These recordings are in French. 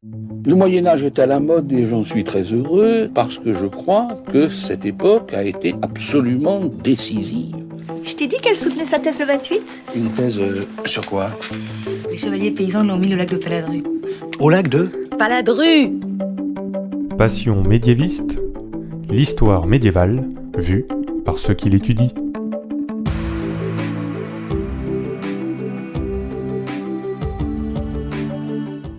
Le Moyen-Âge est à la mode et j'en suis très heureux parce que je crois que cette époque a été absolument décisive. Je t'ai dit qu'elle soutenait sa thèse le 28 ? Une thèse sur quoi ? Les chevaliers paysans l'ont mis au lac de Paladru. Au lac de Paladru ! Passion médiéviste, l'histoire médiévale vue par ceux qui l'étudient.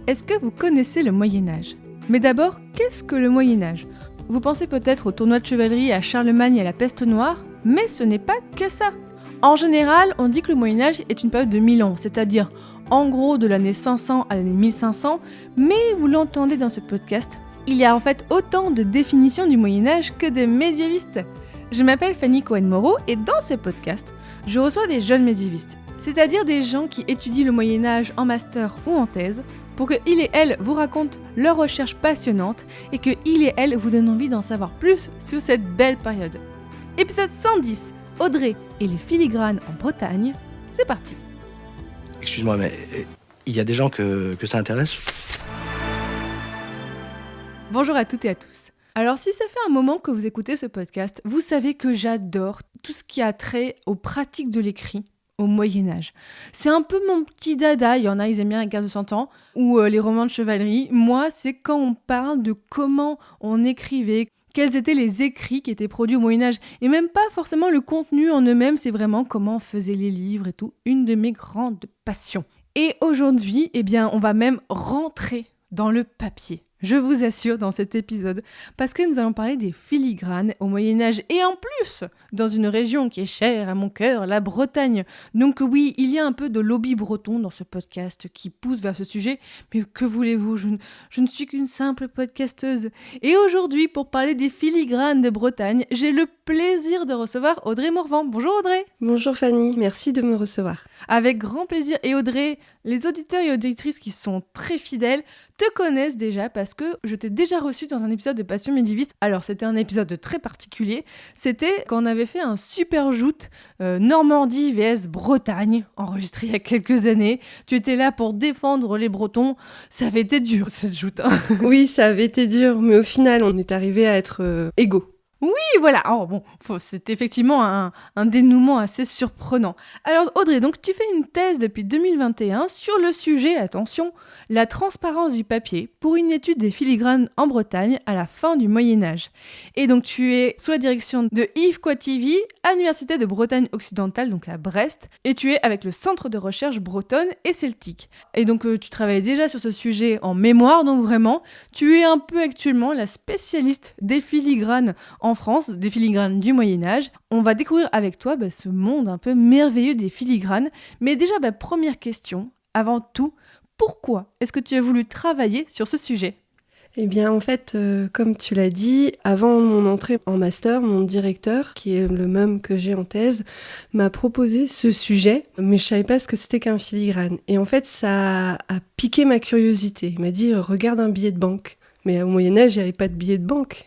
Est-ce que vous connaissez le Moyen-Âge ? Mais d'abord, qu'est-ce que le Moyen-Âge ? Vous pensez peut-être au tournoi de chevalerie, à Charlemagne et à la peste noire, mais ce n'est pas que ça. En général, on dit que le Moyen-Âge est une période de 1000 ans, c'est-à-dire en gros de l'année 500 à l'année 1500, mais vous l'entendez dans ce podcast, il y a en fait autant de définitions du Moyen-Âge que de médiévistes. Je m'appelle Fanny Cohen-Moreau et dans ce podcast, je reçois des jeunes médiévistes, c'est-à-dire des gens qui étudient le Moyen-Âge en master ou en thèse, pour que ils et elles vous racontent leurs recherches passionnantes et que ils et elles vous donnent envie d'en savoir plus sur cette belle période. Épisode 110, Audrey et les filigranes en Bretagne, c'est parti. Excuse-moi, mais il y a des gens que ça intéresse ? Bonjour à toutes et à tous. Alors si ça fait un moment que vous écoutez ce podcast, vous savez que j'adore tout ce qui a trait aux pratiques de l'écrit au Moyen-Âge. C'est un peu mon petit dada, il y en a, ils aiment bien la guerre de 100 ans, ou les romans de chevalerie. Moi, c'est quand on parle de comment on écrivait, quels étaient les écrits qui étaient produits au Moyen-Âge, et même pas forcément le contenu en eux-mêmes, c'est vraiment comment on faisait les livres et tout, une de mes grandes passions. Et aujourd'hui, on va même rentrer dans le papier. Je vous assure dans cet épisode, parce que nous allons parler des filigranes au Moyen-Âge et en plus, dans une région qui est chère à mon cœur, la Bretagne. Donc oui, il y a un peu de lobby breton dans ce podcast qui pousse vers ce sujet, mais que voulez-vous, je ne suis qu'une simple podcasteuse. Et aujourd'hui, pour parler des filigranes de Bretagne, j'ai le plaisir de recevoir Audrey Morvan. Bonjour Audrey. Bonjour Fanny, merci de me recevoir. Avec grand plaisir. Et Audrey, les auditeurs et auditrices qui sont très fidèles te connaissent déjà parce que je t'ai déjà reçu dans un épisode de Passion médiéviste. Alors c'était un épisode très particulier. C'était quand on avait fait un super joute Normandie vs Bretagne, enregistré il y a quelques années. Tu étais là pour défendre les Bretons. Ça avait été dur cette joute. Hein. Oui, ça avait été dur, mais au final on est arrivé à être égaux. Oui, voilà. Oh, bon, c'est effectivement un dénouement assez surprenant. Alors Audrey, donc tu fais une thèse depuis 2021 sur le sujet, attention, la transparence du papier pour une étude des filigranes en Bretagne à la fin du Moyen-Âge. Et donc tu es sous la direction de Yves Coitivi à l'Université de Bretagne occidentale, donc à Brest, et tu es avec le Centre de recherche bretonne et celtique. Et donc tu travailles déjà sur ce sujet en mémoire, donc vraiment, tu es un peu actuellement la spécialiste des filigranes en France, des filigranes du Moyen-Âge. On va découvrir avec toi ce monde un peu merveilleux des filigranes. Mais déjà, première question, avant tout, pourquoi est-ce que tu as voulu travailler sur ce sujet ? Eh bien en fait, comme tu l'as dit, avant mon entrée en master, mon directeur, qui est le même que j'ai en thèse, m'a proposé ce sujet, mais je savais pas ce que c'était qu'un filigrane. Et en fait, ça a piqué ma curiosité. Il m'a dit « Regarde un billet de banque ». Mais au Moyen-Âge, il n'y avait pas de billets de banque.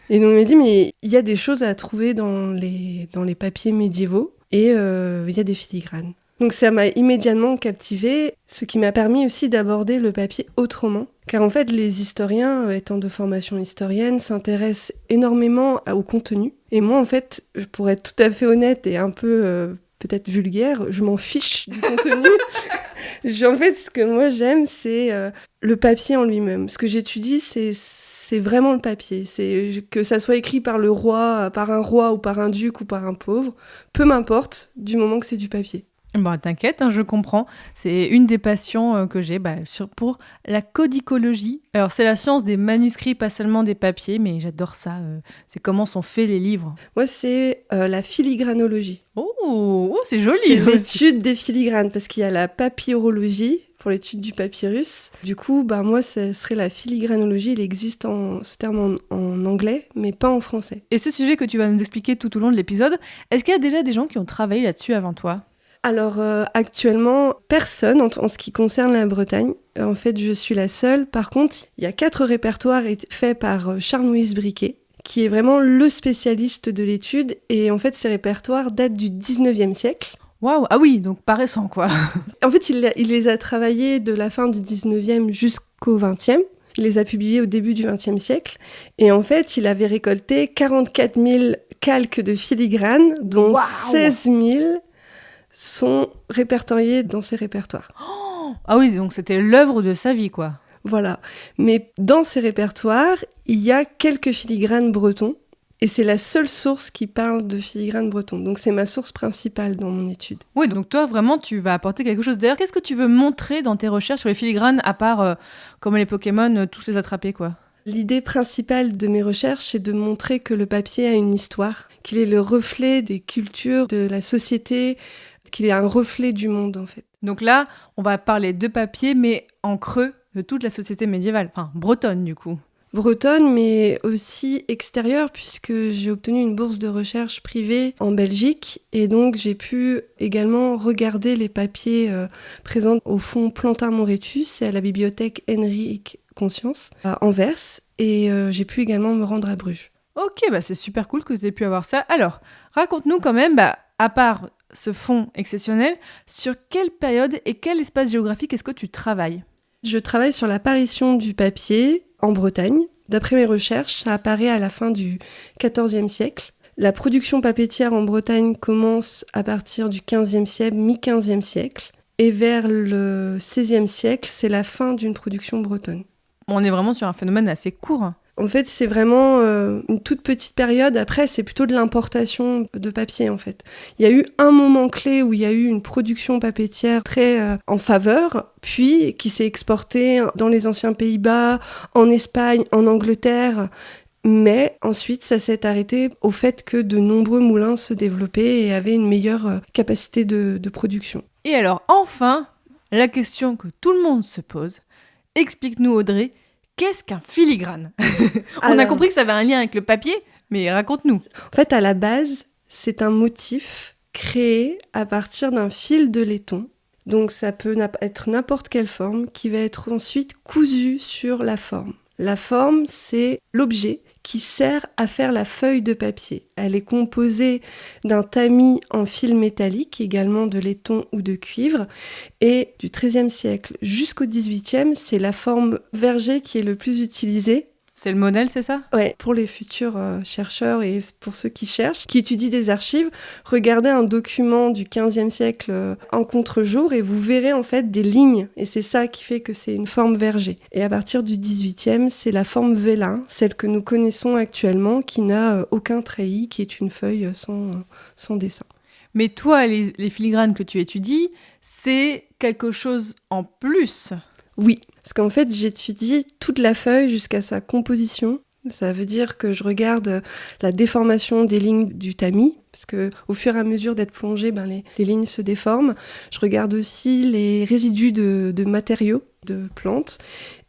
Et donc, on m'a dit, mais il y a des choses à trouver dans les papiers médiévaux et il y a des filigranes. Donc, ça m'a immédiatement captivée, ce qui m'a permis aussi d'aborder le papier autrement. Car en fait, les historiens, étant de formation historienne, s'intéressent énormément au contenu. Et moi, en fait, pour être tout à fait honnête et un peu peut-être vulgaire, je m'en fiche du contenu. En fait, ce que moi j'aime, c'est le papier en lui-même. Ce que j'étudie, c'est vraiment le papier. C'est que ça soit écrit par le roi, par un roi ou par un duc ou par un pauvre, peu m'importe, du moment que c'est du papier. T'inquiète, je comprends. C'est une des passions que j'ai pour la codicologie. Alors, c'est la science des manuscrits, pas seulement des papiers, mais j'adore ça. C'est comment sont faits les livres. Moi, c'est la filigranologie. Oh, c'est joli. C'est l'étude des filigranes, parce qu'il y a la papyrologie, pour l'étude du papyrus. Du coup, moi, ce serait la filigranologie. Il existe ce terme en anglais, mais pas en français. Et ce sujet que tu vas nous expliquer tout au long de l'épisode, est-ce qu'il y a déjà des gens qui ont travaillé là-dessus avant toi ? Alors actuellement, personne en ce qui concerne la Bretagne. En fait, je suis la seule. Par contre, il y a 4 répertoires faits par Charles-Louis Briquet, qui est vraiment le spécialiste de l'étude. Et en fait, ces répertoires datent du 19e siècle. Waouh, ah oui, donc pas récent quoi. En fait, il les a travaillés de la fin du 19e jusqu'au 20e. Il les a publiés au début du XXe siècle. Et en fait, il avait récolté 44 000 calques de filigrane, dont 16 000 sont répertoriés dans ses répertoires. Ah oui, donc c'était l'œuvre de sa vie, quoi. Voilà. Mais dans ces répertoires, il y a quelques filigranes bretons. Et c'est la seule source qui parle de filigrane breton. Donc c'est ma source principale dans mon étude. Oui, donc toi, vraiment, tu vas apporter quelque chose. D'ailleurs, qu'est-ce que tu veux montrer dans tes recherches sur les filigranes, à part, comme les Pokémon, tous les attraper, quoi? L'idée principale de mes recherches, c'est de montrer que le papier a une histoire, qu'il est le reflet des cultures, de la société, qu'il est un reflet du monde, en fait. Donc là, on va parler de papier, mais en creux de toute la société médiévale. Enfin, bretonne, du coup. Bretonne, mais aussi extérieure, puisque j'ai obtenu une bourse de recherche privée en Belgique. Et donc, j'ai pu également regarder les papiers présents au fonds Plantin-Moretus et à la bibliothèque Henrique Conscience à Anvers. Et j'ai pu également me rendre à Bruges. Ok, bah c'est super cool que tu aies pu avoir ça. Alors, raconte-nous quand même, à part ce fonds exceptionnel, sur quelle période et quel espace géographique est-ce que tu travailles ? Je travaille sur l'apparition du papier en Bretagne. D'après mes recherches, ça apparaît à la fin du XIVe siècle. La production papetière en Bretagne commence à partir du XVe siècle, mi-XVe siècle. Et vers le XVIe siècle, c'est la fin d'une production bretonne. On est vraiment sur un phénomène assez court. En fait, c'est vraiment une toute petite période. Après, c'est plutôt de l'importation de papier, en fait. Il y a eu un moment clé où il y a eu une production papetière très en faveur, puis qui s'est exportée dans les anciens Pays-Bas, en Espagne, en Angleterre. Mais ensuite, ça s'est arrêté au fait que de nombreux moulins se développaient et avaient une meilleure capacité de production. Et alors, enfin, la question que tout le monde se pose. Explique-nous, Audrey, qu'est-ce qu'un filigrane ? On a compris que ça avait un lien avec le papier, mais raconte-nous. En fait, à la base, c'est un motif créé à partir d'un fil de laiton. Donc ça peut être n'importe quelle forme qui va être ensuite cousue sur la forme. La forme, c'est l'objet qui sert à faire la feuille de papier. Elle est composée d'un tamis en fil métallique, également de laiton ou de cuivre. Et du XIIIe siècle jusqu'au XVIIIe, c'est la forme verger qui est le plus utilisée. C'est le modèle, c'est ça ? Ouais, pour les futurs chercheurs et pour ceux qui cherchent, qui étudient des archives, regardez un document du XVe siècle en contre-jour et vous verrez en fait des lignes. Et c'est ça qui fait que c'est une forme verger. Et à partir du XVIIIe, c'est la forme vélin, celle que nous connaissons actuellement, qui n'a aucun treillis, qui est une feuille sans dessin. Mais toi, les filigranes que tu étudies, c'est quelque chose en plus. Oui, parce qu'en fait, j'étudie toute la feuille jusqu'à sa composition. Ça veut dire que je regarde la déformation des lignes du tamis, parce qu'au fur et à mesure d'être plongé, les lignes se déforment. Je regarde aussi les résidus de matériaux, de plantes,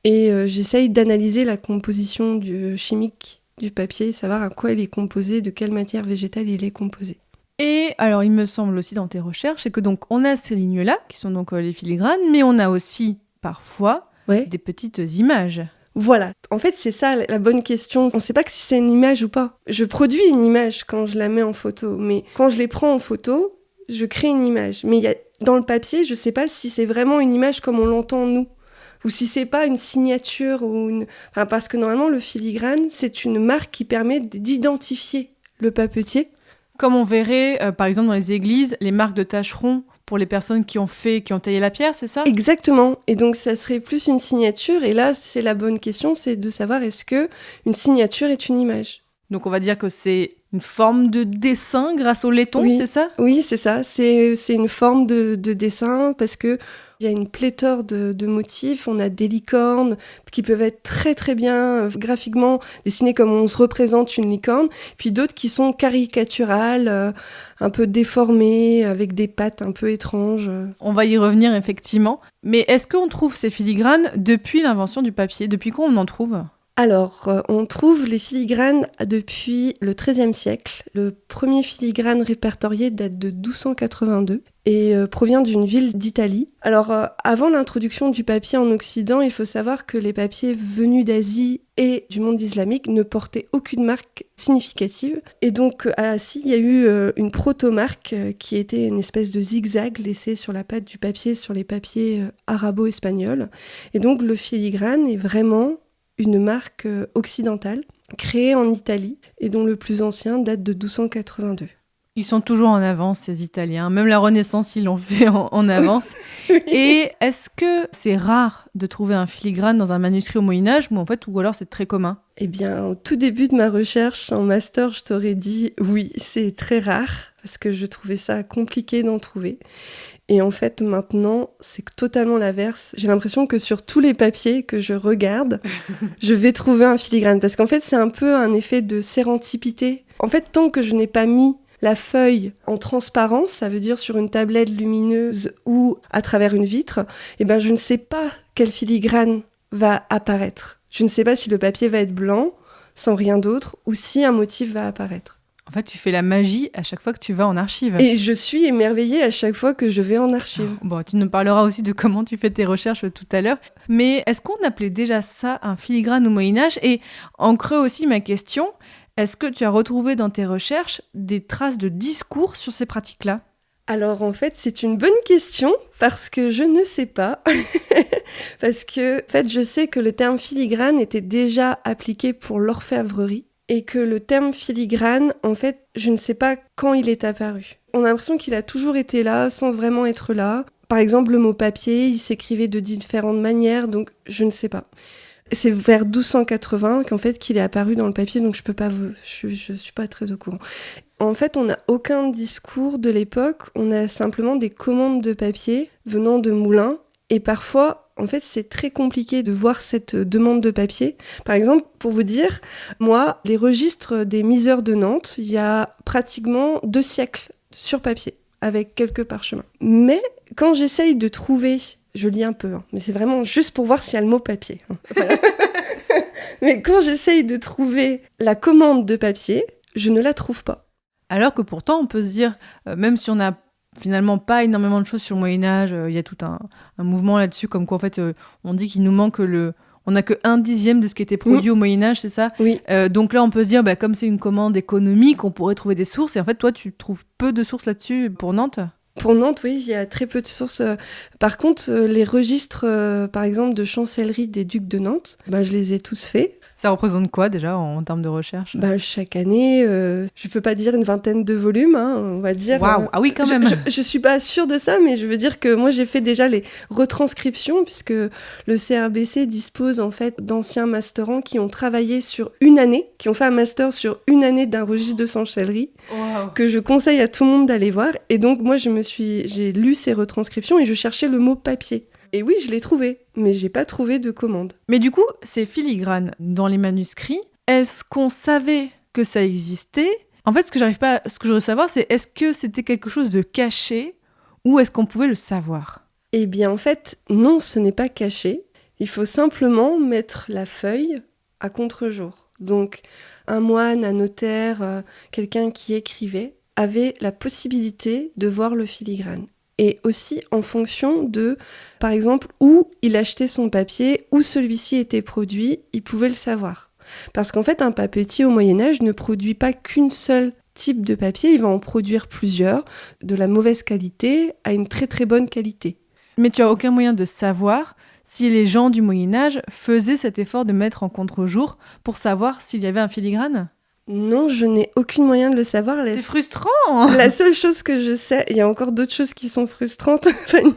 et j'essaye d'analyser la composition chimique du papier, savoir à quoi il est composé, de quelle matière végétale il est composé. Et alors, il me semble aussi dans tes recherches, c'est que donc on a ces lignes-là, qui sont donc les filigranes, mais on a aussi parfois des petites images. Voilà, en fait c'est ça la bonne question. On ne sait pas si c'est une image ou pas. Je produis une image quand je la mets en photo, mais quand je les prends en photo, je crée une image. Mais dans le papier, je ne sais pas si c'est vraiment une image comme on l'entend nous, ou si c'est pas une signature, parce que normalement le filigrane, c'est une marque qui permet d'identifier le papetier. Comme on verrait, par exemple, dans les églises, les marques de tâcherons pour les personnes qui ont taillé la pierre, c'est ça ? Exactement. Et donc, ça serait plus une signature. Et là, c'est la bonne question, c'est de savoir est-ce que une signature est une image ? Donc, on va dire que c'est une forme de dessin grâce au laiton, c'est ça ? Oui, c'est ça. C'est une forme de dessin parce que il y a une pléthore de motifs. On a des licornes qui peuvent être très très bien graphiquement dessinées comme on se représente une licorne, puis d'autres qui sont caricaturales, un peu déformées, avec des pattes un peu étranges. On va y revenir effectivement. Mais est-ce qu'on trouve ces filigranes depuis l'invention du papier ? Depuis quand on en trouve ? Alors, on trouve les filigranes depuis le XIIIe siècle. Le premier filigrane répertorié date de 1282 et provient d'une ville d'Italie. Alors, avant l'introduction du papier en Occident, il faut savoir que les papiers venus d'Asie et du monde islamique ne portaient aucune marque significative. Et donc, à Assis, il y a eu une proto-marque qui était une espèce de zigzag laissé sur la pâte du papier, sur les papiers arabo-espagnols. Et donc, le filigrane est vraiment une marque occidentale, créée en Italie, et dont le plus ancien date de 1282. Ils sont toujours en avance, ces Italiens. Même la Renaissance, ils l'ont fait en avance. Et est-ce que c'est rare de trouver un filigrane dans un manuscrit au Moyen-Âge ou alors c'est très commun? Eh bien, au tout début de ma recherche en master, je t'aurais dit oui, c'est très rare, parce que je trouvais ça compliqué d'en trouver. Et en fait, maintenant, c'est totalement l'inverse. J'ai l'impression que sur tous les papiers que je regarde, je vais trouver un filigrane. Parce qu'en fait, c'est un peu un effet de sérendipité. En fait, tant que je n'ai pas mis la feuille en transparence, ça veut dire sur une tablette lumineuse ou à travers une vitre, eh ben, je ne sais pas quel filigrane va apparaître. Je ne sais pas si le papier va être blanc, sans rien d'autre, ou si un motif va apparaître. En fait, tu fais la magie à chaque fois que tu vas en archive. Et je suis émerveillée à chaque fois que je vais en archive. Bon, tu nous parleras aussi de comment tu fais tes recherches tout à l'heure. Mais est-ce qu'on appelait déjà ça un filigrane au Moyen-Âge? Et en creux aussi ma question, est-ce que tu as retrouvé dans tes recherches des traces de discours sur ces pratiques-là? Alors en fait, c'est une bonne question parce que je ne sais pas. Parce que en fait, je sais que le terme filigrane était déjà appliqué pour l'orfèvrerie et que le terme filigrane, en fait, je ne sais pas quand il est apparu. On a l'impression qu'il a toujours été là sans vraiment être là. Par exemple, le mot papier, il s'écrivait de différentes manières, donc je ne sais pas. C'est vers 1280 qu'en fait qu'il est apparu dans le papier, donc je suis pas très au courant. En fait, on n'a aucun discours de l'époque, on a simplement des commandes de papier venant de moulins, et parfois, en fait, c'est très compliqué de voir cette demande de papier. Par exemple, pour vous dire, moi, les registres des miseurs de Nantes, il y a pratiquement 2 siècles sur papier, avec quelques parchemins. Mais quand j'essaye de trouver... Je lis un peu, mais c'est vraiment juste pour voir s'il y a le mot papier. Voilà. Mais quand j'essaye de trouver la commande de papier, je ne la trouve pas. Alors que pourtant, on peut se dire, même si on n'a finalement pas énormément de choses sur le Moyen-Âge, il y a tout un mouvement là-dessus, comme quoi en fait, on dit qu'il nous manque on n'a que 1/10 de ce qui était produit au Moyen-Âge, c'est ça? Oui. Donc là, on peut se dire, comme c'est une commande économique, on pourrait trouver des sources. Et en fait, toi, tu trouves peu de sources là-dessus pour Nantes? Pour Nantes, oui, il y a très peu de sources. Par contre, les registres, par exemple, de chancellerie des ducs de Nantes, je les ai tous faits. Ça représente quoi, déjà, en termes de recherche? Chaque année, je peux pas dire une 20aine de volumes, on va dire. Waouh, ah oui, quand même. Je suis pas sûre de ça, mais je veux dire que moi, j'ai fait déjà les retranscriptions, puisque le CRBC dispose, en fait, d'anciens masterants qui ont travaillé sur une année, qui ont fait un master sur une année d'un registre de chancellerie, que je conseille à tout le monde d'aller voir. Et donc, moi, j'ai lu ces retranscriptions et je cherchais le mot papier. Et oui, je l'ai trouvé, mais j'ai pas trouvé de commande. Mais du coup, ces filigranes dans les manuscrits, est-ce qu'on savait que ça existait? En fait, ce que je voudrais savoir, c'est est-ce que c'était quelque chose de caché ou est-ce qu'on pouvait le savoir? Eh bien, en fait, non, ce n'est pas caché. Il faut simplement mettre la feuille à contre-jour. Donc, un moine, un notaire, quelqu'un qui écrivait, avait la possibilité de voir le filigrane. Et aussi en fonction de, par exemple, où il achetait son papier, où celui-ci était produit, il pouvait le savoir. Parce qu'en fait, un papetier au Moyen-Âge ne produit pas qu'une seule type de papier, il va en produire plusieurs, de la mauvaise qualité à une très très bonne qualité. Mais tu n'as aucun moyen de savoir si les gens du Moyen-Âge faisaient cet effort de mettre en contre-jour pour savoir s'il y avait un filigrane? Non, je n'ai aucun moyen de le savoir. C'est frustrant. La seule chose que je sais, il y a encore d'autres choses qui sont frustrantes, Fanny,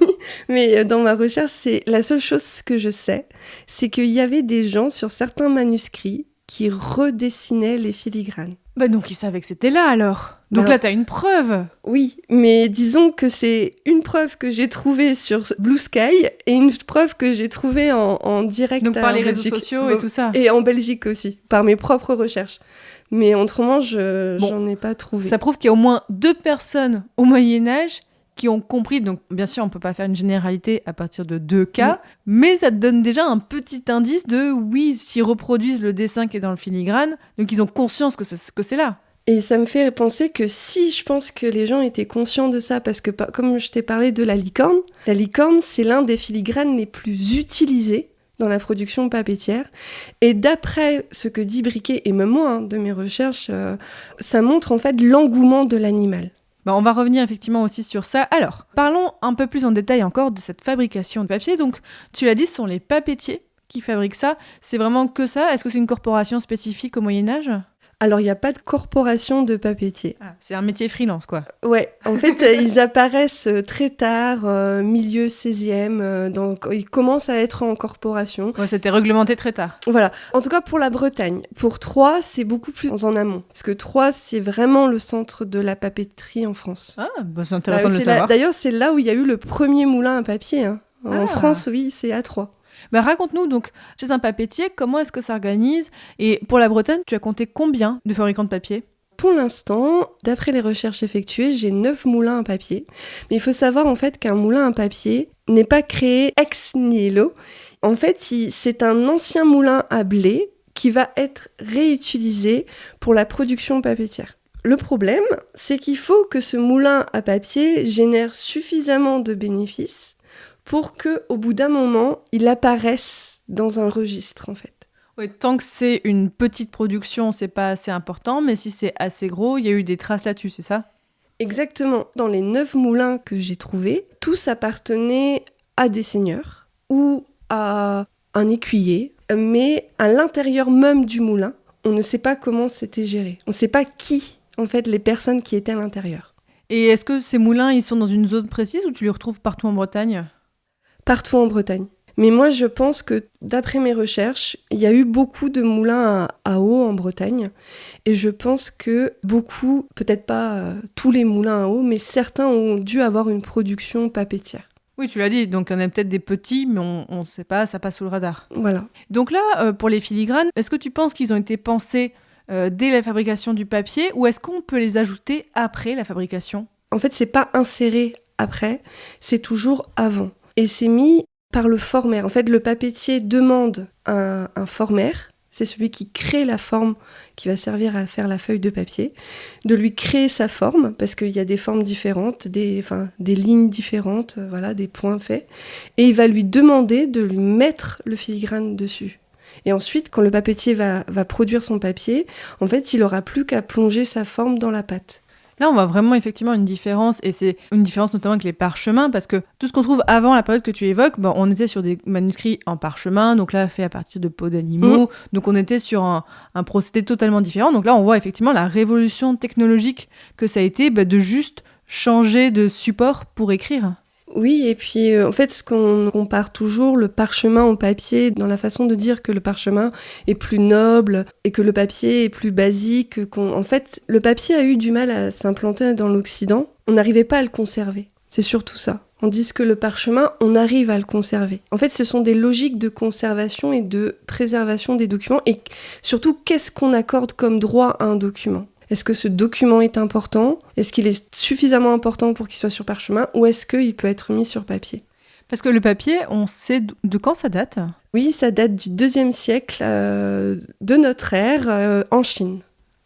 mais dans ma recherche, c'est la seule chose que je sais, c'est qu'il y avait des gens sur certains manuscrits qui redessinaient les filigranes. Donc ils savaient que c'était là alors. Donc là, t'as une preuve. Oui, mais disons que c'est une preuve que j'ai trouvée sur Blue Sky et une preuve que j'ai trouvée en direct. Donc par les réseaux sociaux et tout ça. Et en Belgique aussi, par mes propres recherches. Mais autrement, j'en ai pas trouvé. Ça prouve qu'il y a au moins 2 personnes au Moyen-Âge qui ont compris. Donc, bien sûr, on ne peut pas faire une généralité à partir de 2 cas, mais ça te donne déjà un petit indice de, oui, s'ils reproduisent le dessin qui est dans le filigrane, donc ils ont conscience que c'est là. Et ça me fait penser que si je pense que les gens étaient conscients de ça, parce que comme je t'ai parlé de la licorne, c'est l'un des filigranes les plus utilisés dans la production papetière. Et d'après ce que dit Briquet, et même moi, de mes recherches, ça montre en fait l'engouement de l'animal. On va revenir effectivement aussi sur ça. Alors, parlons un peu plus en détail encore de cette fabrication de papier. Donc, tu l'as dit, ce sont les papetiers qui fabrique ça? C'est vraiment que ça? Est-ce que c'est une corporation spécifique au Moyen-Âge? Alors, il n'y a pas de corporation de papetiers. Ah, c'est un métier freelance, quoi. Ouais, en fait, ils apparaissent très tard, milieu 16e, donc ils commencent à être en corporation. Ouais, c'était réglementé très tard. Voilà, en tout cas pour la Bretagne. Pour Troyes, c'est beaucoup plus en amont, parce que Troyes, c'est vraiment le centre de la papeterie en France. Ah, bah c'est intéressant de le C'est là- savoir. D'ailleurs, c'est là où il y a eu le premier moulin à papier. Hein. En Ah. France, oui, c'est à Troyes. Bah, raconte-nous donc, chez un papetier, comment est-ce que ça organise? Et pour la Bretagne, tu as compté combien de fabricants de papier? Pour l'instant, d'après les recherches effectuées, j'ai 9 moulins à papier. Mais il faut savoir en fait qu'un moulin à papier n'est pas créé ex nihilo. En fait, c'est un ancien moulin à blé qui va être réutilisé pour la production papetière. Le problème, c'est qu'il faut que ce moulin à papier génère suffisamment de bénéfices pour qu'au bout d'un moment, il apparaisse dans un registre en fait. Ouais, tant que c'est une petite production, c'est pas assez important, mais si c'est assez gros, il y a eu des traces là-dessus, c'est ça? Exactement. Dans les 9 moulins que j'ai trouvés, tous appartenaient à des seigneurs ou à un écuyer, mais à l'intérieur même du moulin, on ne sait pas comment c'était géré. On ne sait pas qui, en fait, les personnes qui étaient à l'intérieur. Et est-ce que ces moulins, ils sont dans une zone précise ou tu les retrouves partout en Bretagne? Partout en Bretagne. Mais moi, je pense que, d'après mes recherches, il y a eu beaucoup de moulins à eau en Bretagne. Et je pense que beaucoup, peut-être pas tous les moulins à eau, mais certains ont dû avoir une production papetière. Oui, tu l'as dit, donc on a peut-être des petits, mais on ne sait pas, ça passe sous le radar. Voilà. Donc là, pour les filigranes, est-ce que tu penses qu'ils ont été pensés dès la fabrication du papier ou est-ce qu'on peut les ajouter après la fabrication? En fait, c'est pas inséré après, c'est toujours avant. Et c'est mis par le formaire. En fait, le papetier demande un formaire, c'est celui qui crée la forme qui va servir à faire la feuille de papier, de lui créer sa forme, parce qu'il y a des formes différentes, des lignes différentes, voilà, des points faits, et il va lui demander de lui mettre le filigrane dessus. Et ensuite, quand le papetier va produire son papier, en fait, il n'aura plus qu'à plonger sa forme dans la pâte. Là, on voit vraiment effectivement une différence, et c'est une différence notamment avec les parchemins, parce que tout ce qu'on trouve avant la période que tu évoques, on était sur des manuscrits en parchemin, donc là, fait à partir de peaux d'animaux, donc on était sur un procédé totalement différent. Donc là, on voit effectivement la révolution technologique que ça a été de juste changer de support pour écrire. Oui, et puis en fait, ce qu'on compare toujours, le parchemin au papier, dans la façon de dire que le parchemin est plus noble et que le papier est plus basique. En fait, le papier a eu du mal à s'implanter dans l'Occident. On n'arrivait pas à le conserver. C'est surtout ça. Tandis que le parchemin, on arrive à le conserver. En fait, ce sont des logiques de conservation et de préservation des documents. Et surtout, qu'est-ce qu'on accorde comme droit à un document ? Est-ce que ce document est important ? Est-ce qu'il est suffisamment important pour qu'il soit sur parchemin ? Ou est-ce qu'il peut être mis sur papier ? Parce que le papier, on sait de quand ça date ? Oui, ça date du 2e siècle de notre ère en Chine.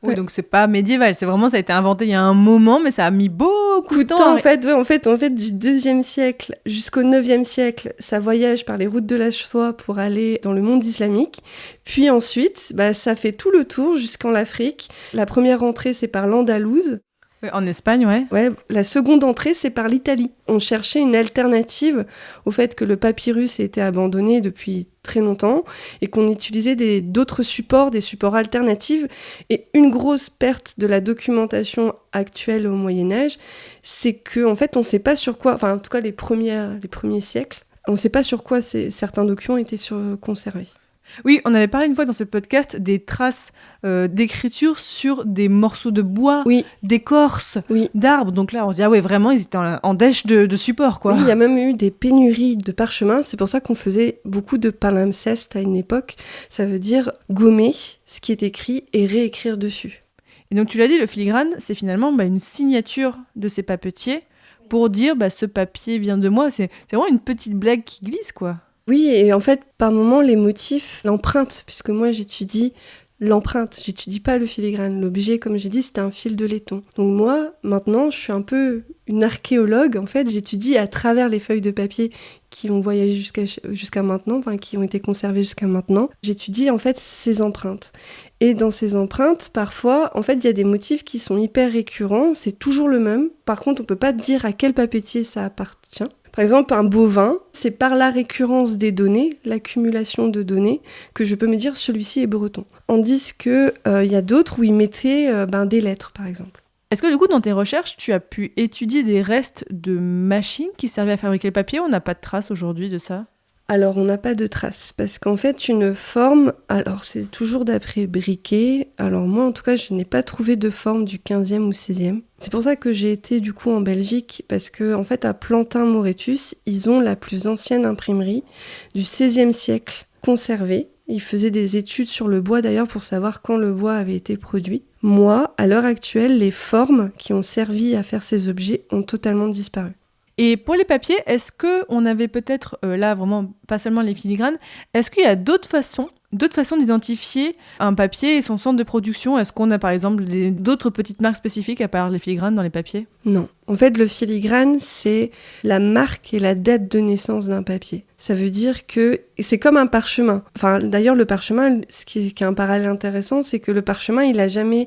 Oui, donc c'est pas médiéval, c'est vraiment, ça a été inventé il y a un moment, mais ça a mis beaucoup de temps. En fait, du 2e siècle jusqu'au 9e siècle, ça voyage par les routes de la soie pour aller dans le monde islamique. Puis ensuite, ça fait tout le tour jusqu'en Afrique. La première entrée, c'est par l'Andalouse. Oui, en Espagne, ouais. Ouais, la seconde entrée, c'est par l'Italie. On cherchait une alternative au fait que le papyrus était abandonné depuis très longtemps et qu'on utilisait d'autres supports, des supports alternatifs. Et une grosse perte de la documentation actuelle au Moyen-Âge, c'est qu'en fait, on ne sait pas sur quoi, enfin en tout cas les premiers siècles, on ne sait pas sur quoi certains documents étaient conservés. Oui, on avait parlé une fois dans ce podcast des traces d'écriture sur des morceaux de bois, d'écorce, d'arbres. Donc là, on se dit, ah ouais, vraiment, ils étaient en dèche de support, quoi. Oui, il y a même eu des pénuries de parchemin. C'est pour ça qu'on faisait beaucoup de palimpseste à une époque. Ça veut dire gommer ce qui est écrit et réécrire dessus. Et donc, tu l'as dit, le filigrane, c'est finalement une signature de ces papetiers pour dire, ce papier vient de moi. C'est vraiment une petite blague qui glisse, quoi. Oui, et en fait, par moments, les motifs, l'empreinte, puisque moi, j'étudie l'empreinte, j'étudie pas le filigrane. L'objet, comme j'ai dit, c'était un fil de laiton. Donc moi, maintenant, je suis un peu une archéologue. En fait, j'étudie à travers les feuilles de papier qui ont voyagé jusqu'à maintenant, qui ont été conservées jusqu'à maintenant. J'étudie, en fait, ces empreintes. Et dans ces empreintes, parfois, en fait, il y a des motifs qui sont hyper récurrents. C'est toujours le même. Par contre, on peut pas dire à quel papetier ça appartient. Par exemple, un bovin, c'est par la récurrence des données, l'accumulation de données, que je peux me dire celui-ci est breton. Tandis qu'il y a d'autres où ils mettaient des lettres, par exemple. Est-ce que du coup, dans tes recherches, tu as pu étudier des restes de machines qui servaient à fabriquer le papier ou on n'a pas de traces aujourd'hui de ça ? Alors, on n'a pas de traces, parce qu'en fait, une forme, alors c'est toujours d'après Briquet, alors moi, en tout cas, je n'ai pas trouvé de forme du 15e ou 16e. C'est pour ça que j'ai été, du coup, en Belgique, parce qu'en fait, à Plantin-Moretus, ils ont la plus ancienne imprimerie du 16e siècle conservée. Ils faisaient des études sur le bois, d'ailleurs, pour savoir quand le bois avait été produit. Moi, à l'heure actuelle, les formes qui ont servi à faire ces objets ont totalement disparu. Et pour les papiers, est-ce qu'on avait peut-être, là vraiment pas seulement les filigranes, est-ce qu'il y a d'autres façons d'identifier un papier et son centre de production ? Est-ce qu'on a par exemple d'autres petites marques spécifiques à part les filigranes dans les papiers ? Non. En fait, le filigrane, c'est la marque et la date de naissance d'un papier. Ça veut dire que c'est comme un parchemin. Enfin, d'ailleurs, le parchemin, ce qui est un parallèle intéressant, c'est que le parchemin, il a jamais...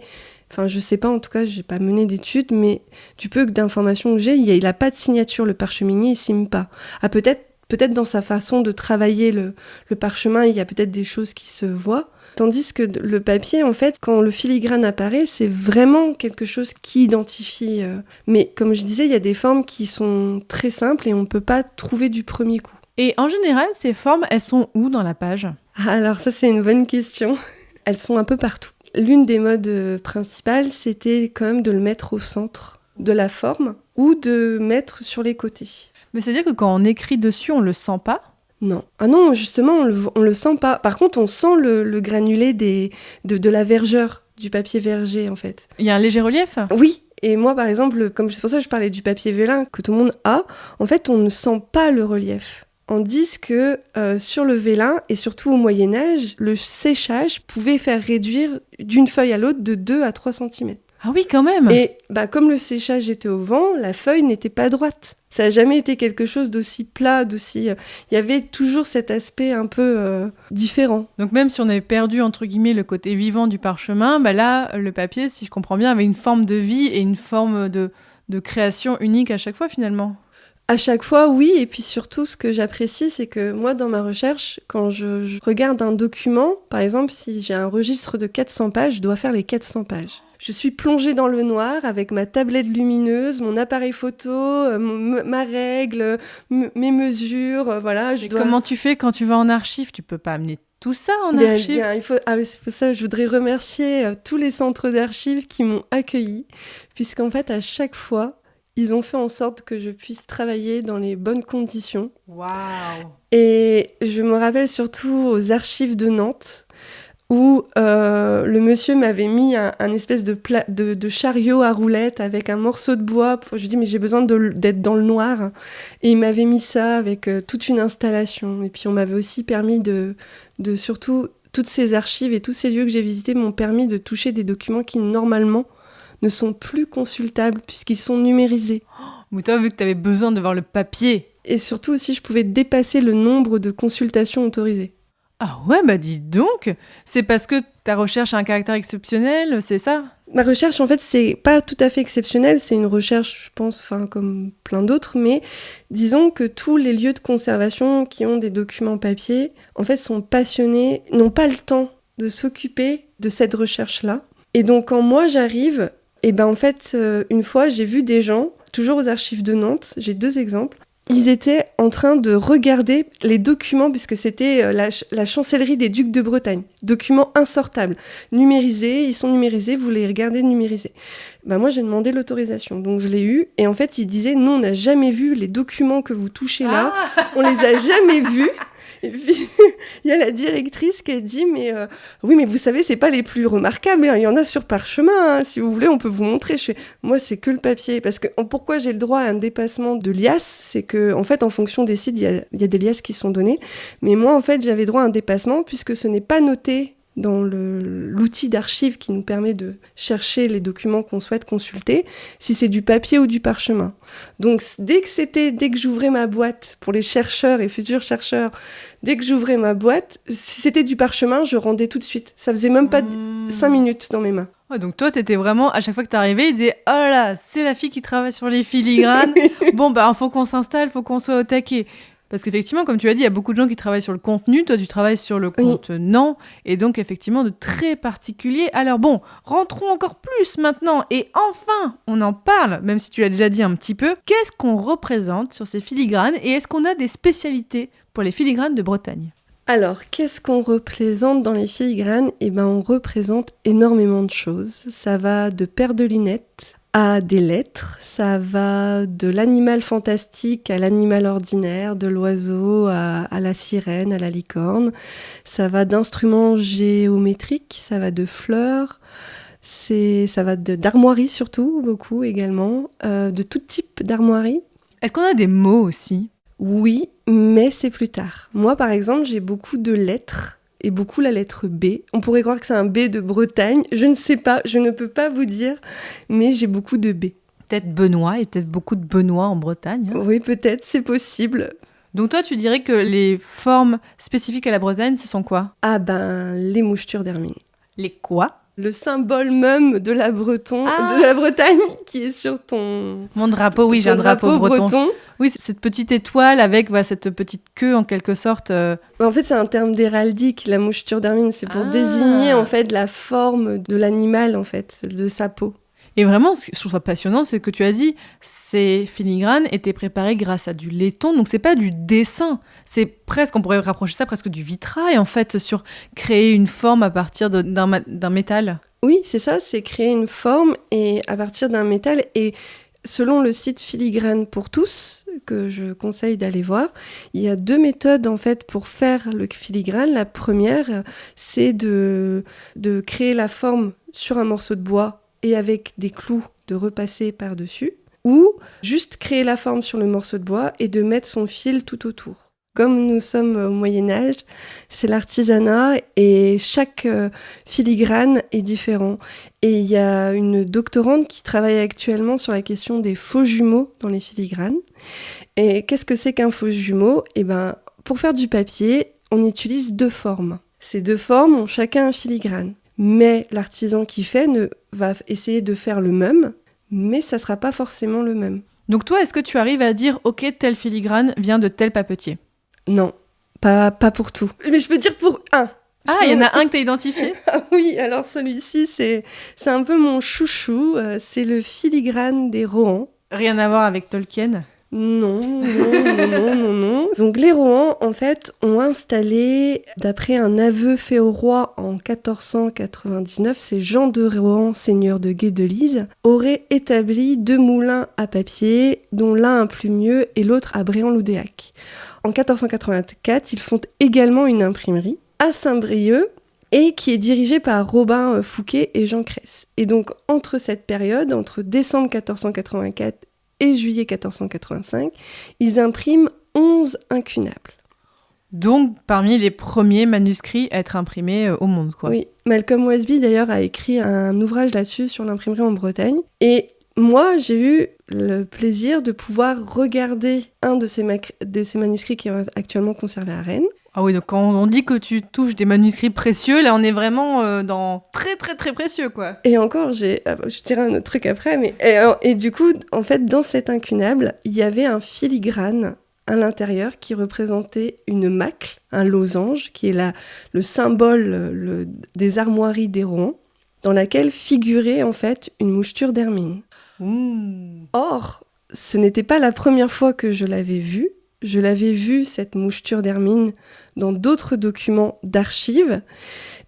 Enfin, je sais pas, en tout cas, j'ai pas mené d'études, mais du peu d'informations que j'ai, il a pas de signature, le parcheminier, il signe pas. Ah, peut-être dans sa façon de travailler le parchemin, il y a peut-être des choses qui se voient. Tandis que le papier, en fait, quand le filigrane apparaît, c'est vraiment quelque chose qui identifie. Mais comme je disais, il y a des formes qui sont très simples et on peut pas trouver du premier coup. Et en général, ces formes, elles sont où dans la page ? Alors ça, c'est une bonne question. Elles sont un peu partout. L'une des modes principales, c'était quand même de le mettre au centre de la forme ou de mettre sur les côtés. Mais c'est-à-dire que quand on écrit dessus, on le sent pas ? Non. Ah non, justement, on le sent pas. Par contre, on sent le granulé de la vergeur, du papier verger, en fait. Il y a un léger relief ? Oui. Et moi, par exemple, c'est pour ça que je parlais du papier vélin que tout le monde a, en fait, on ne sent pas le relief. On dit que sur le vélin, et surtout au Moyen-Âge, le séchage pouvait faire réduire d'une feuille à l'autre de 2 à 3 cm. Ah oui, quand même. Et comme le séchage était au vent, la feuille n'était pas droite. Ça n'a jamais été quelque chose d'aussi plat, d'aussi... Il y avait toujours cet aspect un peu différent. Donc même si on avait perdu, entre guillemets, le côté vivant du parchemin, là, le papier, si je comprends bien, avait une forme de vie et une forme de création unique à chaque fois, finalement. À chaque fois, oui. Et puis surtout, ce que j'apprécie, c'est que moi, dans ma recherche, quand je regarde un document, par exemple, si j'ai un registre de 400 pages, je dois faire les 400 pages. Je suis plongée dans le noir avec ma tablette lumineuse, mon appareil photo, ma règle, mes mesures, voilà. Comment tu fais quand tu vas en archive ? Tu peux pas amener tout ça en archive ? Bien, c'est pour ça que je voudrais remercier tous les centres d'archives qui m'ont accueillie, puisqu'en fait, à chaque fois, ils ont fait en sorte que je puisse travailler dans les bonnes conditions. Waouh ! Et je me rappelle surtout aux archives de Nantes, où le monsieur m'avait mis un espèce de chariot à roulettes avec un morceau de bois. Je dis, mais j'ai besoin d'être dans le noir. Et il m'avait mis ça avec toute une installation. Et puis on m'avait aussi permis de surtout, toutes ces archives et tous ces lieux que j'ai visités m'ont permis de toucher des documents qui, normalement, ne sont plus consultables puisqu'ils sont numérisés. Mais toi, vu que tu avais besoin de voir le papier. Et surtout aussi, je pouvais dépasser le nombre de consultations autorisées. Ah ouais, dis donc. C'est parce que ta recherche a un caractère exceptionnel, c'est ça ? Ma recherche, en fait, c'est pas tout à fait exceptionnel. C'est une recherche, je pense, comme plein d'autres. Mais disons que tous les lieux de conservation qui ont des documents papier, en fait, sont passionnés, n'ont pas le temps de s'occuper de cette recherche-là. Et donc, quand moi, j'arrive... en fait, une fois, j'ai vu des gens, toujours aux archives de Nantes, j'ai 2 exemples, ils étaient en train de regarder les documents, puisque c'était la chancellerie des ducs de Bretagne, documents insortables, numérisés, ils sont numérisés, vous les regardez numérisés. Moi, j'ai demandé l'autorisation, donc je l'ai eu, et en fait, ils disaient, nous, on n'a jamais vu les documents que vous touchez là, on les a jamais vus. Et puis, il y a la directrice qui a dit, oui, mais vous savez, c'est pas les plus remarquables, il y en a sur parchemin, si vous voulez, on peut vous montrer. Moi, c'est que le papier. Parce que pourquoi j'ai le droit à un dépassement de liasses, c'est que, en fait, en fonction des sites, il y a des liasses qui sont données. Mais moi, en fait, j'avais droit à un dépassement puisque ce n'est pas noté dans l'outil d'archive qui nous permet de chercher les documents qu'on souhaite consulter, si c'est du papier ou du parchemin. Donc dès que j'ouvrais ma boîte, pour les chercheurs et futurs chercheurs, dès que j'ouvrais ma boîte, si c'était du parchemin, je rendais tout de suite. Ça faisait même pas 5 minutes dans mes mains. Ouais, donc toi, t'étais vraiment, à chaque fois que t'arrivais, il disait « Oh là, c'est la fille qui travaille sur les filigranes. Bon, bah, faut qu'on s'installe, faut qu'on soit au taquet. » Parce qu'effectivement, comme tu as dit, il y a beaucoup de gens qui travaillent sur le contenu. Toi, tu travailles sur le contenant. Et donc, effectivement, de très particulier. Alors bon, rentrons encore plus maintenant. Et enfin, on en parle, même si tu l'as déjà dit un petit peu. Qu'est-ce qu'on représente sur ces filigranes? Et est-ce qu'on a des spécialités pour les filigranes de Bretagne? Alors, qu'est-ce qu'on représente dans les filigranes ? Eh ben, on représente énormément de choses. Ça va de paires de lunettes à des lettres, ça va de l'animal fantastique à l'animal ordinaire, de l'oiseau à la sirène, à la licorne. Ça va d'instruments géométriques, ça va de fleurs, ça va d'armoiries surtout, beaucoup également, de tout type d'armoiries. Est-ce qu'on a des mots aussi ? Oui, mais c'est plus tard. Moi, par exemple, j'ai beaucoup de lettres et beaucoup la lettre B. On pourrait croire que c'est un B de Bretagne. Je ne sais pas, je ne peux pas vous dire, mais j'ai beaucoup de B. Peut-être Benoît, et peut-être beaucoup de Benoît en Bretagne. Oui, peut-être, c'est possible. Donc toi, tu dirais que les formes spécifiques à la Bretagne, ce sont quoi ? Ah ben, les mouchetures d'hermine. Les quoi ? Le symbole même de la de la Bretagne qui est sur ton... Mon drapeau, oui, j'ai un drapeau breton. Oui, c'est cette petite étoile avec cette petite queue en quelque sorte. En fait, c'est un terme d'héraldique, la moucheture d'hermine. C'est pour désigner en fait la forme de l'animal, en fait, de sa peau. Et vraiment, ce que je trouve ça passionnant, c'est que tu as dit, ces filigranes étaient préparés grâce à du laiton, donc c'est pas du dessin, c'est presque, on pourrait rapprocher ça presque du vitrail en fait, sur créer une forme à partir d'un métal. Oui, c'est ça, c'est créer une forme et à partir d'un métal. Et selon le site Filigrane pour tous, que je conseille d'aller voir, il y a 2 méthodes en fait pour faire le filigrane. La première, c'est de créer la forme sur un morceau de bois et avec des clous de repasser par-dessus, ou juste créer la forme sur le morceau de bois et de mettre son fil tout autour. Comme nous sommes au Moyen-Âge, c'est l'artisanat et chaque filigrane est différent. Et il y a une doctorante qui travaille actuellement sur la question des faux jumeaux dans les filigranes. Et qu'est-ce que c'est qu'un faux jumeau ? Eh ben, pour faire du papier, on utilise 2 formes. Ces 2 formes ont chacun un filigrane. Mais l'artisan qui fait va essayer de faire le même, mais ça ne sera pas forcément le même. Donc toi, est-ce que tu arrives à dire « Ok, tel filigrane vient de tel papetier » ? Non, pas pour tout. Mais je peux dire pour un. Ah, il y en a un que tu as identifié ? Ah oui, alors celui-ci, c'est un peu mon chouchou. C'est le filigrane des Rohan. Rien à voir avec Tolkien ? Non. Donc les Rohan, en fait, ont installé, d'après un aveu fait au roi en 1499, c'est Jean de Rohan, seigneur de Gué-de-Lise, aurait établi 2 moulins à papier, dont l'un à Plumieux et l'autre à Bréant-Loudéac. En 1484, ils font également une imprimerie à Saint-Brieuc, et qui est dirigée par Robin Fouquet et Jean Cresse. Et donc, entre cette période, entre décembre 1484 et juillet 1485, ils impriment 11 incunables. Donc, parmi les premiers manuscrits à être imprimés au monde, quoi. Oui, Malcolm Westby, d'ailleurs, a écrit un ouvrage là-dessus sur l'imprimerie en Bretagne. Et moi, j'ai eu le plaisir de pouvoir regarder un de ces manuscrits qui est actuellement conservé à Rennes. Ah oui, donc quand on dit que tu touches des manuscrits précieux, là on est vraiment dans très très très précieux, quoi. Et encore, je dirai un autre truc après, mais et du coup, en fait, dans cet incunable, il y avait un filigrane à l'intérieur qui représentait une macle, un losange, qui est le symbole des armoiries des Rohan, dans laquelle figurait en fait une moucheture d'hermine. Or, ce n'était pas la première fois que je l'avais vue. Je l'avais vue, cette moucheture d'hermine, dans d'autres documents d'archives.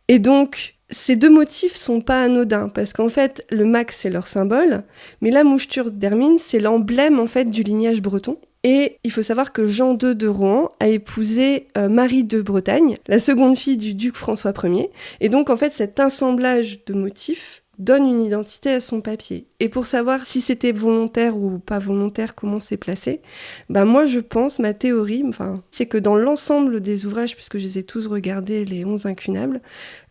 Et donc, ces 2 motifs sont pas anodins, parce qu'en fait, le mac, c'est leur symbole, mais la moucheture d'hermine, c'est l'emblème, en fait, du lignage breton. Et il faut savoir que Jean II de Rohan a épousé Marie de Bretagne, la seconde fille du duc François Ier. Et donc, en fait, cet assemblage de motifs donne une identité à son papier. Et pour savoir si c'était volontaire ou pas volontaire, comment c'est placé, moi je pense, ma théorie, c'est que dans l'ensemble des ouvrages, puisque je les ai tous regardés, les 11 incunables,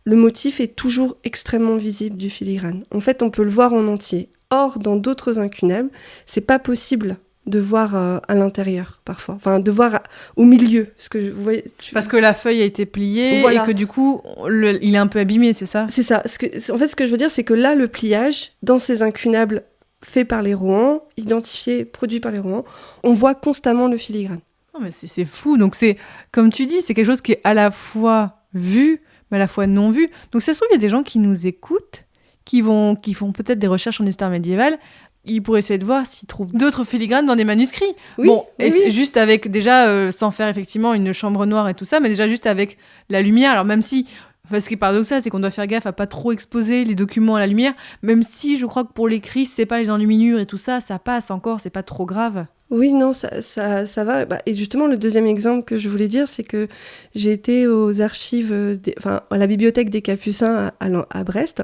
le motif est toujours extrêmement visible du filigrane. En fait, on peut le voir en entier. Or, dans d'autres incunables, c'est pas possible de voir à l'intérieur parfois, enfin de voir au milieu. Vous voyez, Parce que la feuille a été pliée Voilà. et que du coup, il est un peu abîmé, c'est ça? C'est ça. En fait, ce que je veux dire, c'est que là, le pliage, dans ces incunables faits par les Rohan, identifiés, produits par les Rohan, on voit constamment le filigrane. Non, mais c'est fou. Donc, c'est, comme tu dis, c'est quelque chose qui est à la fois vu, mais à la fois non vu. Donc, ça se trouve, il y a des gens qui nous écoutent, qui font peut-être des recherches en histoire médiévale. Ils pourraient essayer de voir s'ils trouvent d'autres filigranes dans des manuscrits. Oui, bon, oui, et c'est oui. juste avec, déjà, sans faire effectivement une chambre noire et tout ça, mais déjà juste avec la lumière. Alors, même si... Enfin, ce qui est paradoxal, c'est qu'on doit faire gaffe à pas trop exposer les documents à la lumière, même si je crois que pour l'écrit, c'est pas les enluminures et tout ça, ça passe encore, c'est pas trop grave. Oui, non, ça va. Et justement, le deuxième exemple que je voulais dire, c'est que j'ai été aux archives, à la bibliothèque des Capucins à Brest.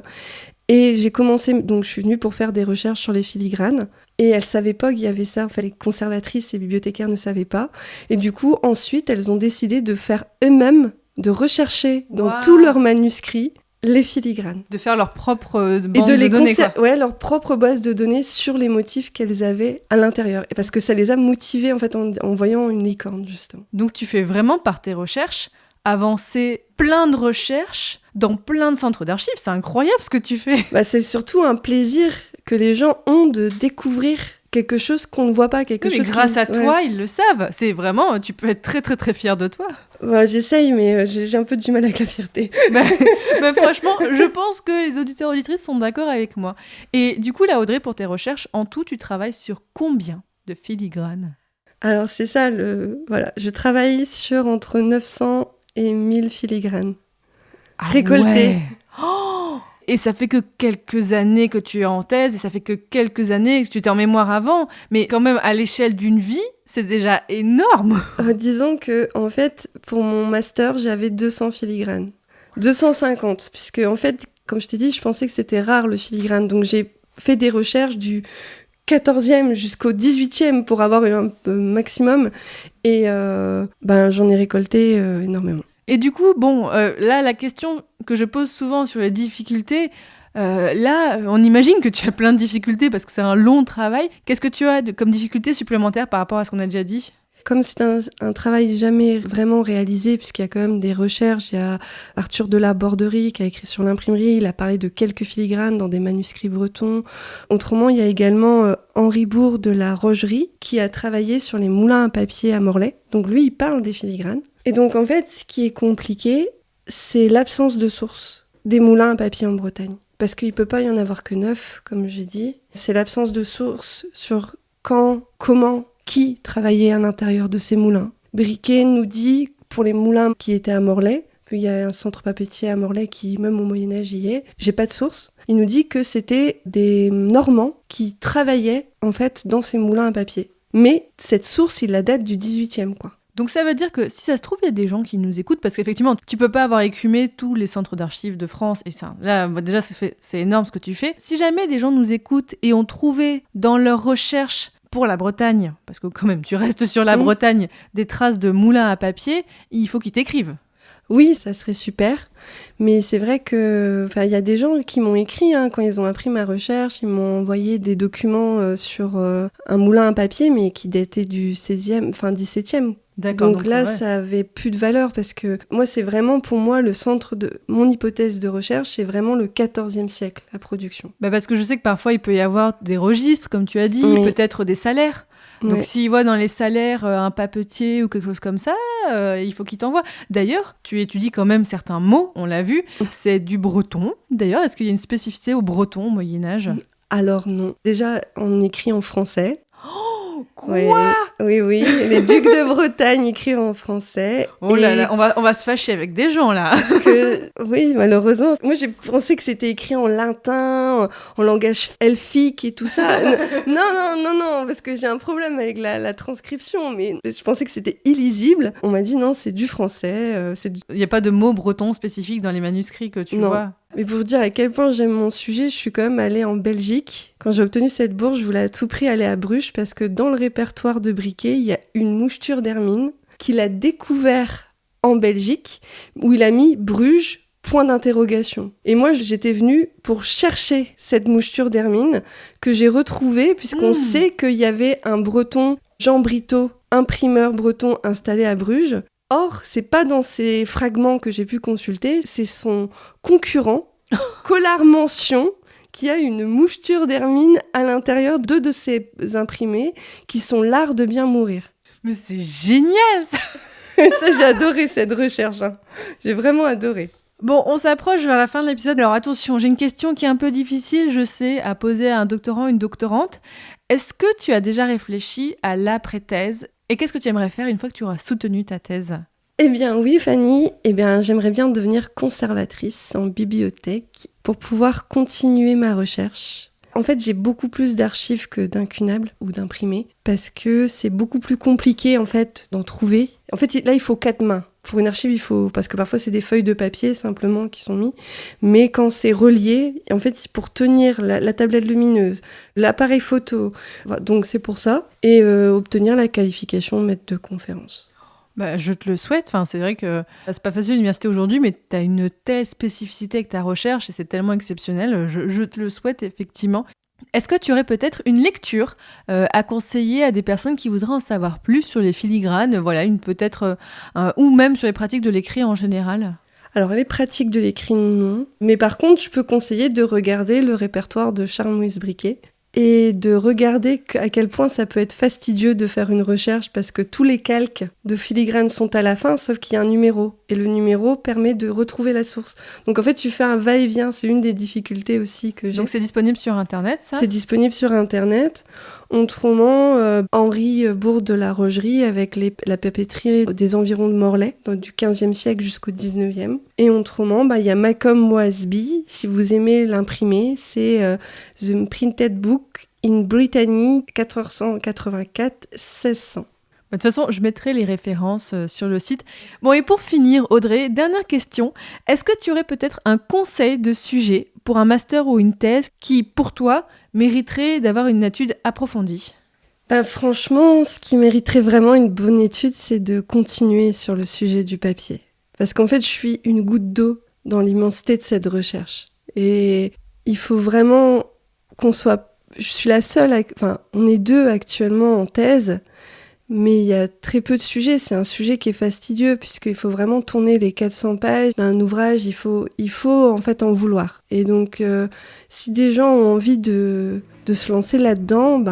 Et j'ai commencé, donc je suis venue pour faire des recherches sur les filigranes. Et elles ne savaient pas qu'il y avait ça. Enfin, les conservatrices et bibliothécaires ne savaient pas. Et du coup, ensuite, elles ont décidé de faire eux-mêmes, de rechercher dans tous leurs manuscrits les filigranes. De faire leur propre bande de données, quoi. Ouais, leur propre base de données sur les motifs qu'elles avaient à l'intérieur. Et parce que ça les a motivées, en fait, en voyant une licorne, justement. Donc tu fais vraiment, par tes recherches, avancer plein de recherches dans plein de centres d'archives. C'est incroyable ce que tu fais. C'est surtout un plaisir que les gens ont de découvrir quelque chose qu'on ne voit pas, quelque chose grâce à toi, ils le savent. C'est vraiment, tu peux être très très très fier de toi. J'essaye, mais j'ai un peu du mal avec la fierté. Franchement, je pense que les auditeurs et auditrices sont d'accord avec moi. Et du coup, là, Audrey, pour tes recherches, en tout, tu travailles sur combien de filigranes? Alors, c'est ça, je travaille sur entre 900 et 1000 filigranes récoltés. Ouais. Oh, et ça fait que quelques années que tu es en thèse, et ça fait que quelques années que tu étais en mémoire avant, mais quand même, à l'échelle d'une vie, c'est déjà énorme. Disons que, en fait, pour mon master, j'avais 200 filigranes. 250, puisque, en fait, comme je t'ai dit, je pensais que c'était rare, le filigrane. Donc, j'ai fait des recherches du 14e jusqu'au 18e pour avoir un maximum. Et j'en ai récolté énormément. Et du coup, là, la question que je pose souvent sur les difficultés, là, on imagine que tu as plein de difficultés parce que c'est un long travail. Qu'est-ce que tu as comme difficultés supplémentaires par rapport à ce qu'on a déjà dit ? Comme c'est un travail jamais vraiment réalisé, puisqu'il y a quand même des recherches, il y a Arthur de la Borderie qui a écrit sur l'imprimerie, il a parlé de quelques filigranes dans des manuscrits bretons. Autrement, il y a également Henri Bourg de la Rogerie qui a travaillé sur les moulins à papier à Morlaix. Donc lui, il parle des filigranes. Et donc en fait, ce qui est compliqué, c'est l'absence de source des moulins à papier en Bretagne. Parce qu'il ne peut pas y en avoir que 9, comme j'ai dit. C'est l'absence de source sur quand, comment, qui travaillait à l'intérieur de ces moulins. Briquet nous dit, pour les moulins qui étaient à Morlaix, il y a un centre papetier à Morlaix qui, même au Moyen-Âge, y est, j'ai pas de source. Il nous dit que c'était des Normands qui travaillaient, en fait, dans ces moulins à papier. Mais cette source, il la date du 18e, quoi. Donc ça veut dire que si ça se trouve, il y a des gens qui nous écoutent, parce qu'effectivement, tu peux pas avoir écumé tous les centres d'archives de France, et ça, là, déjà, c'est énorme ce que tu fais. Si jamais des gens nous écoutent et ont trouvé dans leurs recherches pour la Bretagne, parce que quand même, tu restes sur la Bretagne, des traces de moulins à papier, il faut qu'ils t'écrivent. Oui, ça serait super, mais c'est vrai que y a des gens qui m'ont écrit quand ils ont appris ma recherche, ils m'ont envoyé des documents sur un moulin à papier, mais qui datait du 16e, 17e. D'accord. Donc là, ça avait plus de valeur parce que moi, c'est vraiment pour moi le centre de mon hypothèse de recherche, c'est vraiment le 14e siècle, la production. Parce que je sais que parfois, il peut y avoir des registres, comme tu as dit, peut-être des salaires. Donc s'il voit dans les salaires un papetier ou quelque chose comme ça, il faut qu'il t'envoie. D'ailleurs, tu étudies quand même certains mots, on l'a vu, c'est du breton. D'ailleurs, est-ce qu'il y a une spécificité au breton au Moyen-Âge ? Alors non. Déjà, on écrit en français. Oh, quoi ? Oui. Les ducs de Bretagne écrivent en français. Oh là là, on va se fâcher avec des gens, là. Parce que, oui, malheureusement. Moi, j'ai pensé que c'était écrit en latin, en langage elfique et tout ça. Non, parce que j'ai un problème avec la transcription. Mais je pensais que c'était illisible. On m'a dit non, c'est du français. Il n'y a pas de mots bretons spécifiques dans les manuscrits que tu vois ? Mais pour vous dire à quel point j'aime mon sujet, je suis quand même allée en Belgique. Quand j'ai obtenu cette bourse, je voulais à tout prix aller à Bruges parce que dans le répertoire de Briquet, il y a une moucheture d'hermine qu'il a découvert en Belgique où il a mis Bruges point d'interrogation. Et moi, j'étais venue pour chercher cette moucheture d'hermine que j'ai retrouvée, puisqu'on sait qu'il y avait un breton, Jean Brito, imprimeur breton installé à Bruges. Or, c'est pas dans ces fragments que j'ai pu consulter, c'est son concurrent, Collard Mention, qui a une moucheture d'hermine à l'intérieur de ses imprimés, qui sont l'art de bien mourir. Mais c'est génial ça. Ça, j'ai adoré cette recherche. J'ai vraiment adoré. Bon, on s'approche vers la fin de l'épisode. Alors attention, j'ai une question qui est un peu difficile, je sais, à poser à un doctorant, une doctorante. Est-ce que tu as déjà réfléchi à l'après-thèse ? Et qu'est-ce que tu aimerais faire une fois que tu auras soutenu ta thèse ? Eh bien oui, Fanny, j'aimerais bien devenir conservatrice en bibliothèque pour pouvoir continuer ma recherche. En fait, j'ai beaucoup plus d'archives que d'incunables ou d'imprimés parce que c'est beaucoup plus compliqué en fait d'en trouver. En fait, là, il faut 4 mains. Pour une archive, il faut, parce que parfois c'est des feuilles de papier simplement qui sont mises, mais quand c'est relié, en fait, pour tenir la tablette lumineuse, l'appareil photo, donc c'est pour ça, et obtenir la qualification maître de conférence. Je te le souhaite. Enfin, c'est vrai que c'est pas facile à l'université aujourd'hui, mais tu as une telle spécificité avec ta recherche et c'est tellement exceptionnel. Je te le souhaite effectivement. Est-ce que tu aurais peut-être une lecture à conseiller à des personnes qui voudraient en savoir plus sur les filigranes, voilà, ou même sur les pratiques de l'écrit en général ? Alors, les pratiques de l'écrit, non. Mais par contre, je peux conseiller de regarder le répertoire de Charles-Maurice Briquet et de regarder à quel point ça peut être fastidieux de faire une recherche parce que tous les calques de filigrane sont à la fin, sauf qu'il y a un numéro. Et le numéro permet de retrouver la source. Donc en fait, tu fais un va-et-vient. C'est une des difficultés aussi que j'ai. Donc c'est disponible sur Internet, ça ? C'est disponible sur Internet. Autrement, Henri Bourde de la Rogerie avec la papeterie des environs de Morlaix, du 15e siècle jusqu'au 19e. Et autrement, il y a Malcolm Moasby, si vous aimez l'imprimer, c'est The Printed Book in Brittany 1484-1600. De toute façon, je mettrai les références sur le site. Bon, et pour finir, Audrey, dernière question. Est-ce que tu aurais peut-être un conseil de sujet pour un master ou une thèse qui, pour toi, mériterait d'avoir une étude approfondie ? Franchement, ce qui mériterait vraiment une bonne étude, c'est de continuer sur le sujet du papier. Parce qu'en fait, je suis une goutte d'eau dans l'immensité de cette recherche. Et il faut vraiment qu'on soit... Je suis la seule... on est 2 actuellement en thèse, mais il y a très peu de sujets. C'est un sujet qui est fastidieux puisqu'il faut vraiment tourner les 400 pages d'un ouvrage. Il faut en fait en vouloir. Et donc, si des gens ont envie de se lancer là-dedans,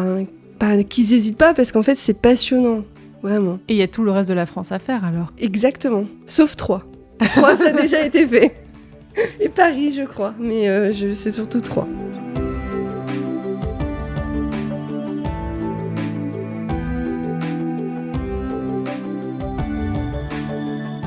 qu'ils n'hésitent pas parce qu'en fait, c'est passionnant. Vraiment. Et il y a tout le reste de la France à faire alors. Exactement. Sauf 3. 3, ça a déjà été fait. Et Paris, je crois. Mais c'est surtout 3.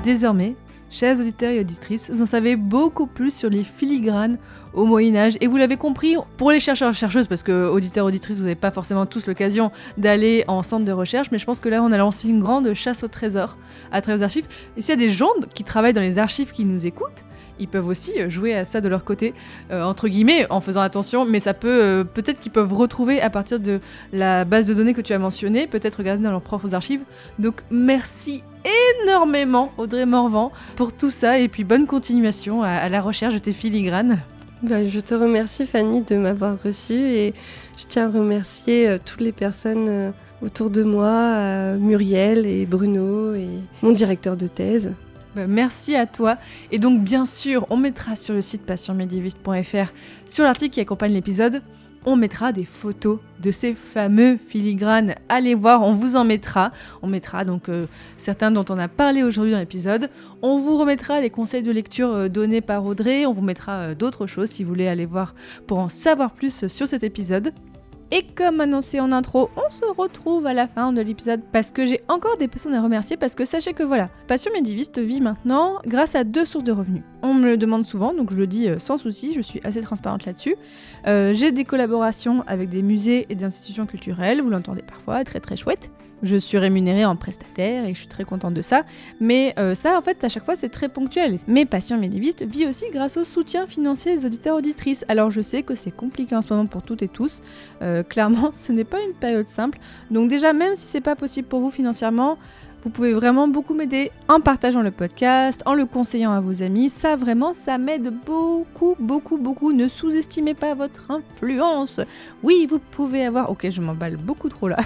Désormais, chers auditeurs et auditrices, vous en savez beaucoup plus sur les filigranes au Moyen-Âge. Et vous l'avez compris, pour les chercheurs et chercheuses, parce que auditeurs et auditrices, vous n'avez pas forcément tous l'occasion d'aller en centre de recherche, mais je pense que là, on a lancé une grande chasse au trésor à travers les archives. Et s'il y a des gens qui travaillent dans les archives qui nous écoutent, ils peuvent aussi jouer à ça de leur côté, entre guillemets, en faisant attention, mais ça peut, peut-être qu'ils peuvent retrouver à partir de la base de données que tu as mentionnée, peut-être regarder dans leurs propres archives. Donc merci énormément Audrey Morvan pour tout ça, et puis bonne continuation à la recherche de tes filigranes. Je te remercie Fanny de m'avoir reçue, et je tiens à remercier toutes les personnes autour de moi, Muriel et Bruno et mon directeur de thèse. Merci à toi. Et donc bien sûr, on mettra sur le site passionmédiéviste.fr, sur l'article qui accompagne l'épisode, on mettra des photos de ces fameux filigranes. Allez voir, on vous en mettra. On mettra donc certains dont on a parlé aujourd'hui dans l'épisode. On vous remettra les conseils de lecture donnés par Audrey. On vous mettra d'autres choses si vous voulez aller voir pour en savoir plus sur cet épisode. Et comme annoncé en intro, on se retrouve à la fin de l'épisode parce que j'ai encore des personnes à remercier, parce que sachez que voilà, Passion Médiéviste vit maintenant grâce à 2 sources de revenus. On me le demande souvent, donc je le dis sans souci, je suis assez transparente là-dessus. J'ai des collaborations avec des musées et des institutions culturelles, vous l'entendez parfois, très très chouette. Je suis rémunérée en prestataire et je suis très contente de ça. Mais ça, en fait, à chaque fois, c'est très ponctuel. Mais Passion Médiéviste vit aussi grâce au soutien financier des auditeurs-auditrices. Alors, je sais que c'est compliqué en ce moment pour toutes et tous. Clairement, ce n'est pas une période simple. Donc déjà, même si c'est pas possible pour vous financièrement, Vous pouvez vraiment beaucoup m'aider en partageant le podcast, en le conseillant à vos amis. Ça, vraiment, ça m'aide beaucoup, beaucoup, beaucoup. Ne sous-estimez pas votre influence. Oui, vous pouvez avoir... Ok, je m'emballe beaucoup trop là.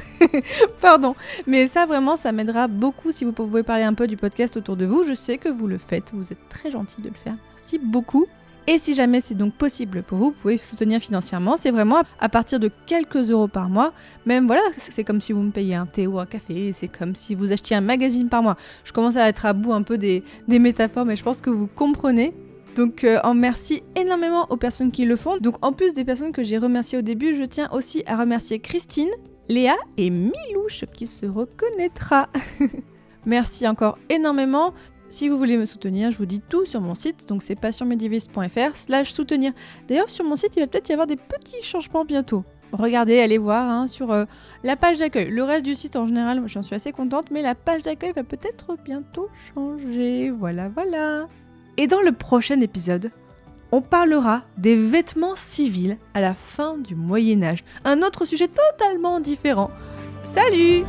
Pardon. Mais ça, vraiment, ça m'aidera beaucoup si vous pouvez parler un peu du podcast autour de vous. Je sais que vous le faites. Vous êtes très gentil de le faire. Merci beaucoup. Et si jamais c'est donc possible pour vous, vous pouvez soutenir financièrement. C'est vraiment à partir de quelques euros par mois. Même voilà, c'est comme si vous me payez un thé ou un café. C'est comme si vous achetiez un magazine par mois. Je commence à être à bout un peu des métaphores, mais je pense que vous comprenez. Donc en merci énormément aux personnes qui le font. Donc en plus des personnes que j'ai remerciées au début, je tiens aussi à remercier Christine, Léa et Milouche qui se reconnaîtra. Merci encore énormément. Si vous voulez me soutenir, je vous dis tout sur mon site, donc c'est passionmedieviste.fr/soutenir. D'ailleurs, sur mon site, il va peut-être y avoir des petits changements bientôt. Regardez, allez voir sur la page d'accueil. Le reste du site, en général, j'en suis assez contente, mais la page d'accueil va peut-être bientôt changer. Voilà. Et dans le prochain épisode, on parlera des vêtements civils à la fin du Moyen-Âge. Un autre sujet totalement différent. Salut!